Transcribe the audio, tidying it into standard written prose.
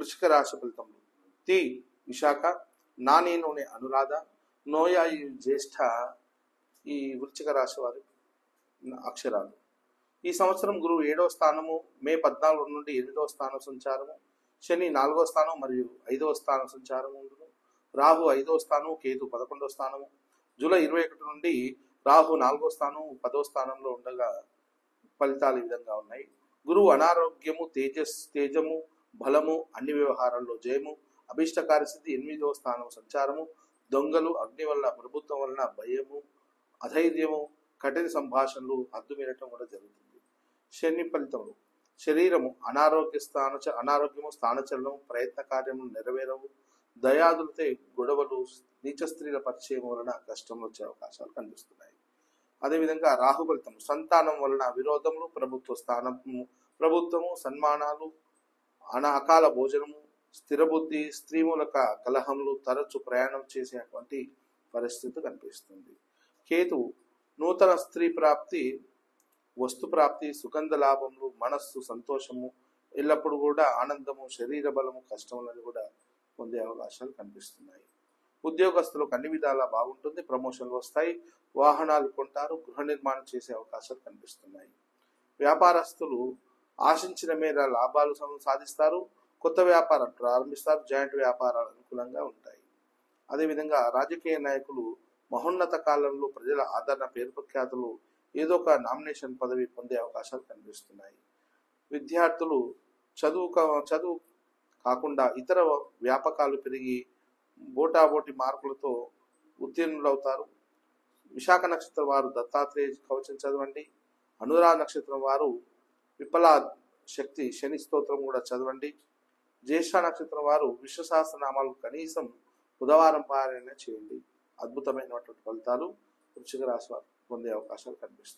వృశ్చిక రాశి ఫలితములు. తి విశాఖ, నాని నూనె అనురాధ, నోయాయి జ్యేష్ఠ ఈ వృశ్చిక రాశి వారి అక్షరాలు. ఈ సంవత్సరం గురువు 7వ స్థానము, మే 14 నుండి 8వ స్థానం సంచారము, శని 4వ స్థానం మరియు 5వ స్థానం సంచారము ఉండును. రాహు 5వ స్థానం, కేతు 11వ స్థానము. జూలై 21 నుండి రాహు 4వ స్థానం 10వ స్థానంలో ఉండగా ఫలితాలు ఈ విధంగా ఉన్నాయి. గురువు అనారోగ్యము, తేజము, బలము, అన్ని వ్యవహారాల్లో జయము, అభీష్టకార్య సిద్ధి 8వ స్థానం సంచారము, దొంగలు, అగ్ని వల్ల, ప్రభుత్వం వలన భయము, అధైర్యము, కఠిన సంభాషణలు, హద్దు మీరటం కూడా జరుగుతుంది. శని ఫలితములు. శరీరము అనారోగ్యము, స్థానచలనము, ప్రయత్న కార్యములు నెరవేరవు, దయాదులతో గొడవలు, నీచ స్త్రీల పరిచయం వలన కష్టంలో వచ్చే అవకాశాలు కనిపిస్తున్నాయి. అదేవిధంగా రాహు ఫలితం. సంతానం వలన విరోధములు, ప్రభుత్వము, సన్మానాలు, అకాల భోజనము, స్థిర బుద్ధి, స్త్రీ మూలక కలహములు, తరచు ప్రయాణం చేసేటువంటి పరిస్థితి కనిపిస్తుంది. కేతువు నూతన స్త్రీ ప్రాప్తి, వస్తు ప్రాప్తి, సుగంధ లాభములు, మనస్సు సంతోషము, ఎల్లప్పుడూ కూడా ఆనందము, శరీర బలము, కష్టములను కూడా పొందే అవకాశాలు కనిపిస్తున్నాయి. ఉద్యోగస్తులకు అన్ని విధాలా బాగుంటుంది. ప్రమోషన్లు వస్తాయి, వాహనాలు కొంటారు, గృహ నిర్మాణం చేసే అవకాశాలు కనిపిస్తున్నాయి. వ్యాపారస్తులు ఆశించిన మేర లాభాలు సాధిస్తారు, కొత్త వ్యాపారం ప్రారంభిస్తారు, జాయింట్ వ్యాపారాలు అనుకూలంగా ఉంటాయి. అదేవిధంగా రాజకీయ నాయకులు మహోన్నత కాలంలో ప్రజల ఆదరణ, పేరు ప్రఖ్యాతులు, ఏదో ఒక నామినేషన్ పదవి పొందే అవకాశాలు కనిపిస్తున్నాయి. విద్యార్థులు చదువు కాకుండా ఇతర వ్యాపకాలు పెరిగి బోటాబోటి మార్కులతో ఉత్తీర్ణులవుతారు. విశాఖ నక్షత్రం వారు దత్తాత్రేయ కవచం చదవండి. అనురాధ నక్షత్రం వారు విఫల శక్తి శని స్తోత్రం కూడా చదవండి. జ్యేష్ఠ నక్షత్రం వారు విశ్వ సహస్రనామాలు కనీసం బుధవారం పారాయణ చేయండి. అద్భుతమైనటువంటి ఫలితాలు వృశ్చిక రాశి వారు పొందే అవకాశాలు కనిపిస్తుంది.